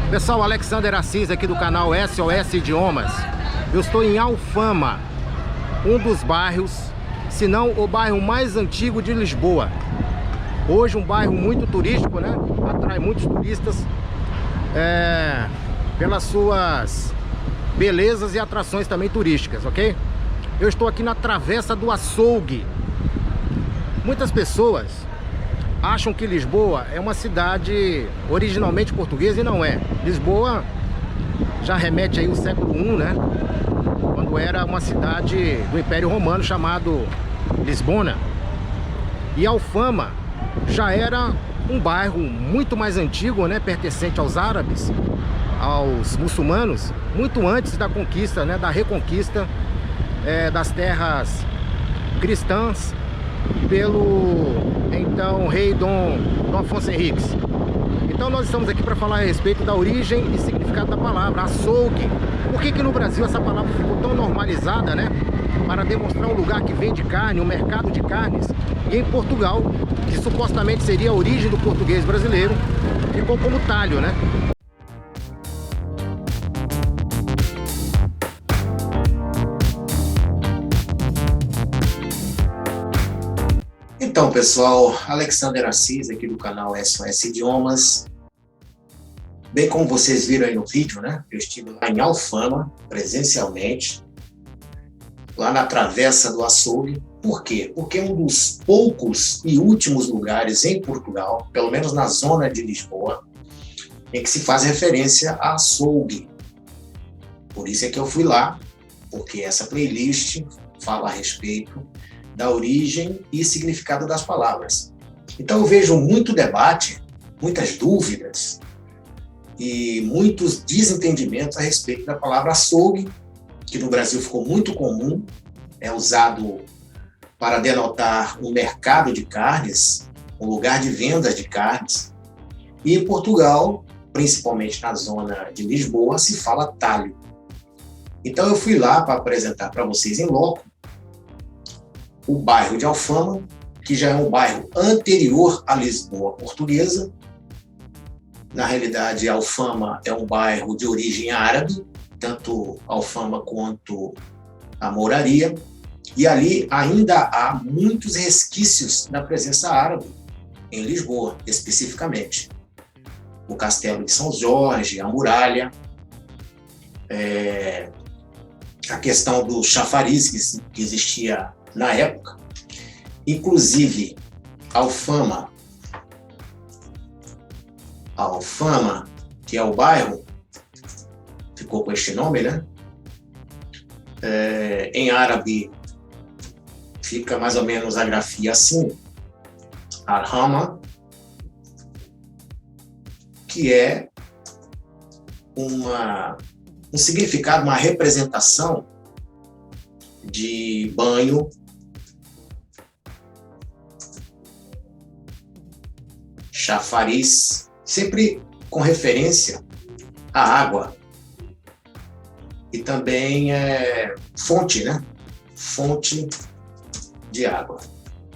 Pessoal, Alexander Assis aqui do canal SOS Idiomas. Eu estou em Alfama, um dos bairros, se não o bairro mais antigo de Lisboa. Hoje um bairro muito turístico, né? Atrai muitos turistas pelas suas belezas e atrações também turísticas, ok? Eu estou aqui na Travessa do Açougue. Muitas pessoas acham que Lisboa é uma cidade originalmente portuguesa e não é. Lisboa já remete aí ao século I, né? Quando era uma cidade do Império Romano chamado Lisbona. E Alfama já era um bairro muito mais antigo, né? Pertencente aos árabes, aos muçulmanos, muito antes da conquista, né? Da reconquista das terras cristãs pelo então rei Dom Afonso Henriques. Então nós estamos aqui para falar a respeito da origem e significado da palavra açougue. Por que no Brasil essa palavra ficou tão normalizada, né? Para demonstrar um lugar que vende carne, um mercado de carnes. E em Portugal, que supostamente seria a origem do português brasileiro, ficou como talho, né? Então, pessoal, Alexander Assis aqui do canal SOS Idiomas. Bem como vocês viram aí no vídeo, né? Eu estive lá em Alfama, presencialmente, lá na Travessa do Açougue. Por quê? Porque é um dos poucos e últimos lugares em Portugal, pelo menos na zona de Lisboa, em que se faz referência a açougue. Por isso é que eu fui lá, porque essa playlist fala a respeito da origem e significado das palavras. Então eu vejo muito debate, muitas dúvidas e muitos desentendimentos a respeito da palavra açougue, que no Brasil ficou muito comum, é usado para denotar um mercado de carnes, um lugar de vendas de carnes. E em Portugal, principalmente na zona de Lisboa, se fala talho. Então eu fui lá para apresentar para vocês em loco o bairro de Alfama, que já é um bairro anterior à Lisboa portuguesa. Na realidade, Alfama é um bairro de origem árabe, tanto Alfama quanto a Mouraria, e ali ainda há muitos resquícios da presença árabe, em Lisboa, especificamente. O Castelo de São Jorge, a muralha, a questão do chafariz que existia na época. Inclusive, Alfama, que é o bairro, ficou com este nome, né? Em árabe, fica mais ou menos a grafia assim, Al-Hama, que é um significado, uma representação de banho, chafariz, sempre com referência à água. E também fonte, né? Fonte de água,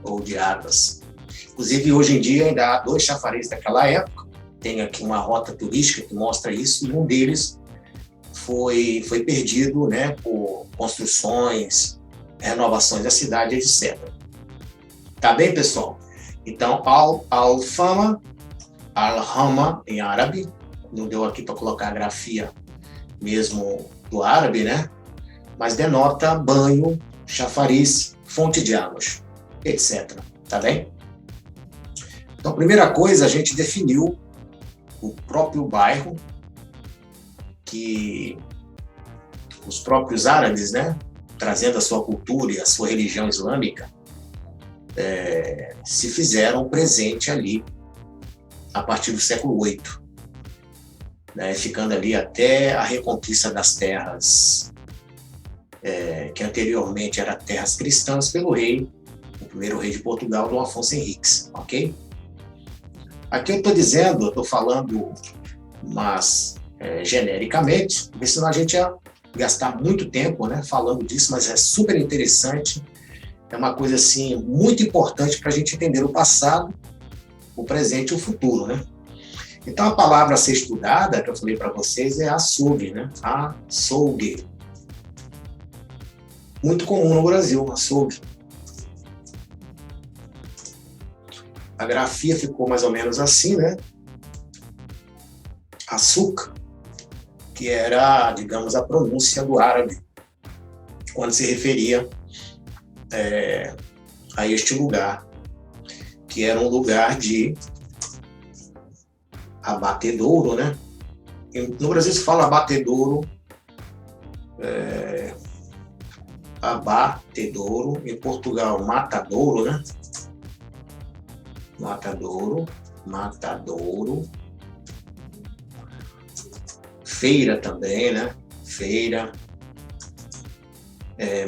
ou de águas. Inclusive, hoje em dia, ainda há 2 chafarizes daquela época. Tem aqui uma rota turística que mostra isso, e um deles foi perdido, né, por construções, renovações da cidade, etc. Tá bem, pessoal? Então, Alfama, Al-Hama em árabe, não deu aqui para colocar a grafia mesmo do árabe, né? Mas denota banho, chafariz, fonte de águas, etc. Tá bem? Então, primeira coisa, a gente definiu o próprio bairro, que os próprios árabes, né, trazendo a sua cultura e a sua religião islâmica, se fizeram presente ali a partir do século VIII, né, ficando ali até a reconquista das terras que anteriormente eram terras cristãs pelo rei, o primeiro rei de Portugal, Dom Afonso Henriques, ok? Aqui eu estou falando, mas genericamente, porque senão a gente ia gastar muito tempo, né, falando disso, mas é super interessante, é uma coisa assim muito importante para a gente entender o passado, o presente e o futuro, né? Então, a palavra a ser estudada, que eu falei para vocês, é açougue, né? Açougue. Muito comum no Brasil, açougue. A grafia ficou mais ou menos assim, né? Açúcar, que era, digamos, a pronúncia do árabe, quando se referia a este lugar, que era um lugar de abatedouro, né? No Brasil se fala abatedouro, abatedouro, em Portugal matadouro, né? Matadouro. Feira também, né? Feira,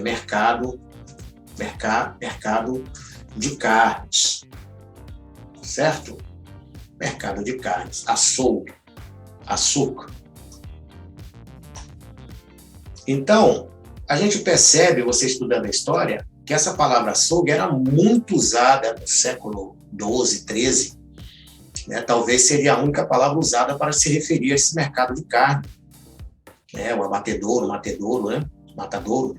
mercado de carnes, certo? Mercado de carnes, açougue, açúcar. Então, a gente percebe, você estudando a história, que essa palavra açougue era muito usada no século XII, XIII, né? Talvez seria a única palavra usada para se referir a esse mercado de carne, né? O abatedouro, matedouro, né? Matadouro.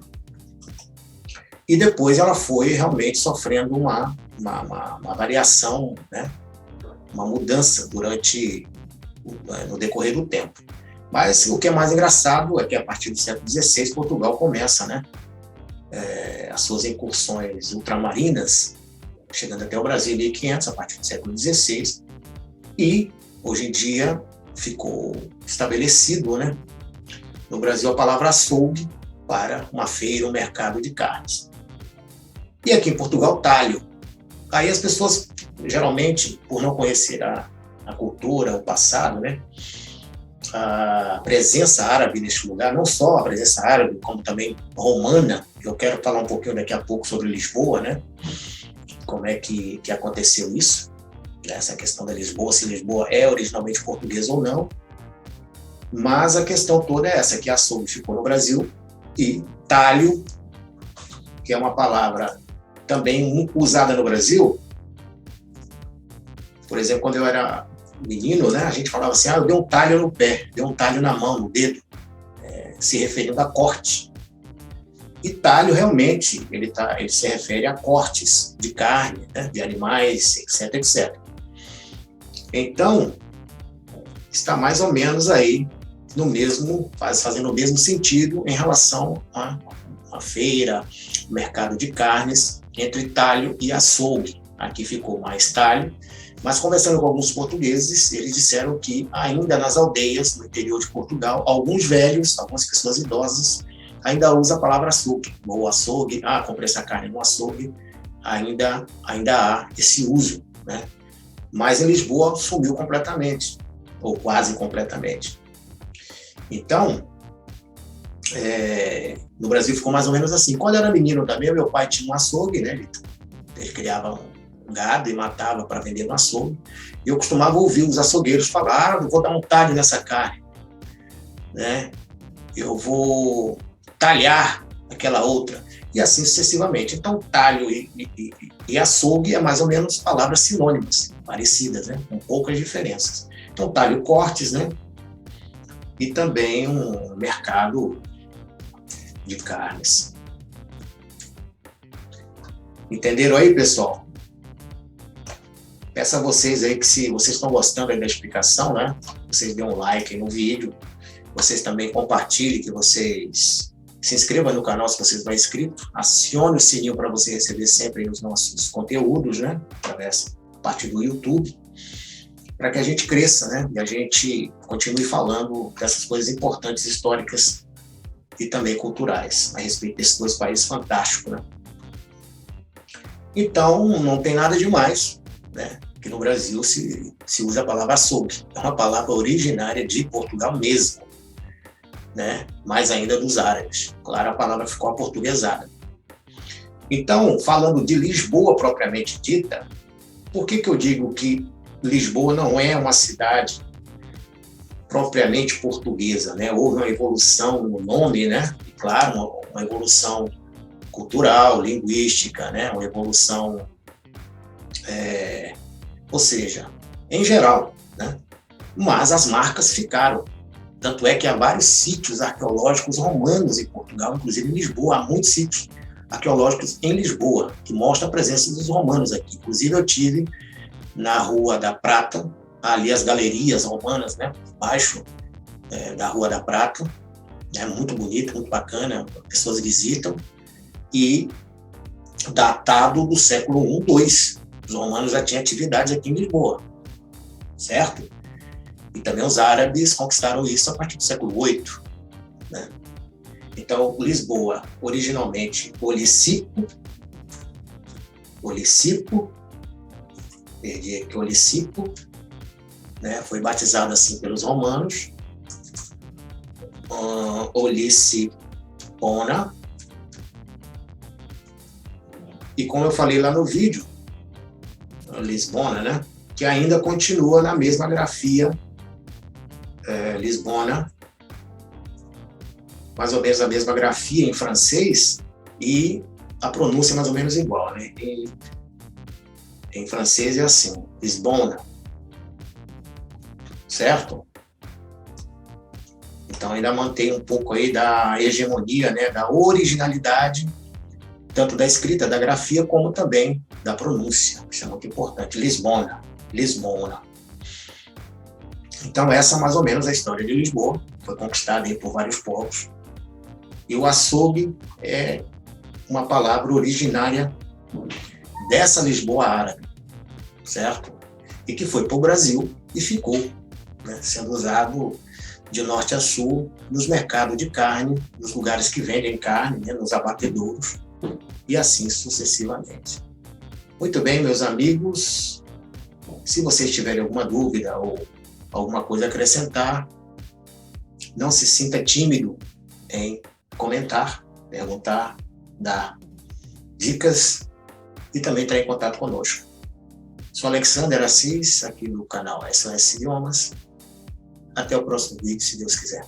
E depois ela foi realmente sofrendo uma variação, né? Uma mudança no decorrer do tempo. Mas o que é mais engraçado é que a partir do século XVI Portugal começa, né? As suas incursões ultramarinas, chegando até o Brasil em 1500, a partir do século XVI, e hoje em dia ficou estabelecido, né, no Brasil a palavra açougue para uma feira, um mercado de carnes. E aqui em Portugal, talho. Aí as pessoas, geralmente, por não conhecer a cultura, o passado, né, a presença árabe neste lugar, não só a presença árabe, como também romana. Eu quero falar um pouquinho daqui a pouco sobre Lisboa, né? Como é que aconteceu isso, né? Essa questão da Lisboa, se Lisboa é originalmente portuguesa ou não. Mas a questão toda é essa, que açougue ficou no Brasil, e talho, que é uma palavra também usada no Brasil. Por exemplo, quando eu era menino, né, a gente falava assim, eu dei um talho no pé, dei um talho na mão, no dedo, se referindo a corte. E talho, realmente, ele se refere a cortes de carne, né, de animais, etc, etc. Então, está mais ou menos aí fazendo o mesmo sentido em relação a feira, mercado de carnes, entre talho e açougue. Aqui ficou mais talho. Mas conversando com alguns portugueses, eles disseram que ainda nas aldeias, no interior de Portugal, alguns velhos, algumas pessoas idosas, ainda usam a palavra açougue, ou açougue, comprei essa carne no açougue, ainda há esse uso, né? Mas em Lisboa sumiu completamente, ou quase completamente. Então, no Brasil ficou mais ou menos assim. Quando eu era menino também, meu pai tinha um açougue, né? Ele criava um gado e matava para vender no açougue. E eu costumava ouvir os açougueiros falar, eu vou dar um talho nessa carne, né? Eu vou talhar aquela outra, e assim sucessivamente. Então, talho e açougue é mais ou menos palavras sinônimas, parecidas, né? Com poucas diferenças. Então, talho, cortes, né? E também um mercado de carnes. Entenderam aí, pessoal? Peço a vocês aí que, se vocês estão gostando aí da explicação, né, vocês dêem um like aí no vídeo, vocês também compartilhem, que vocês se inscrevam no canal se você não é inscrito, acione o sininho para você receber sempre os nossos conteúdos, né, a partir do YouTube, para que a gente cresça, né, e a gente continue falando dessas coisas importantes, históricas e também culturais, a respeito desses dois países fantásticos, né. Então, não tem nada demais, né, que no Brasil se usa a palavra açougue. É uma palavra originária de Portugal mesmo, né? Mais ainda dos árabes. Claro, a palavra ficou aportuguesada. Então, falando de Lisboa propriamente dita, por que eu digo que Lisboa não é uma cidade propriamente portuguesa, né? Houve uma evolução no nome, né? E, claro, uma evolução cultural, linguística, né? Uma evolução, ou seja, em geral, né? mas as marcas ficaram. Tanto é que há vários sítios arqueológicos romanos em Portugal, inclusive em Lisboa. Há muitos sítios arqueológicos em Lisboa, que mostram a presença dos romanos aqui. Inclusive, eu tive na Rua da Prata, ali as galerias romanas, né, embaixo da Rua da Prata. É muito bonito, muito bacana, pessoas visitam. E datado do século I, II. Os romanos já tinham atividade aqui em Lisboa, certo? E também os árabes conquistaram isso a partir do século VIII, né? Então, Lisboa, originalmente Olicipo, perdi aqui Olicipo, né? Foi batizado assim pelos romanos, Olicipona, e como eu falei lá no vídeo, Lisbona, né? Que ainda continua na mesma grafia, Lisbona, mais ou menos a mesma grafia em francês, e a pronúncia é mais ou menos igual, né? Em francês é assim, Lisbona, certo? Então ainda mantém um pouco aí da hegemonia, né? Da originalidade, tanto da escrita, da grafia, como também da pronúncia. Isso é muito importante. Lisbona, Lisbona. Então essa mais ou menos é a história de Lisboa. Foi conquistada aí por vários povos. E o açougue é uma palavra originária dessa Lisboa árabe, certo? E que foi para o Brasil e ficou, né, sendo usado de norte a sul nos mercados de carne, nos lugares que vendem carne, né, nos abatedouros, e assim sucessivamente. Muito bem, meus amigos, se vocês tiverem alguma dúvida ou alguma coisa a acrescentar, não se sinta tímido em comentar, perguntar, dar dicas e também entrar em contato conosco. Sou Alexander Assis, aqui do canal SOS Idiomas. Até o próximo vídeo, se Deus quiser.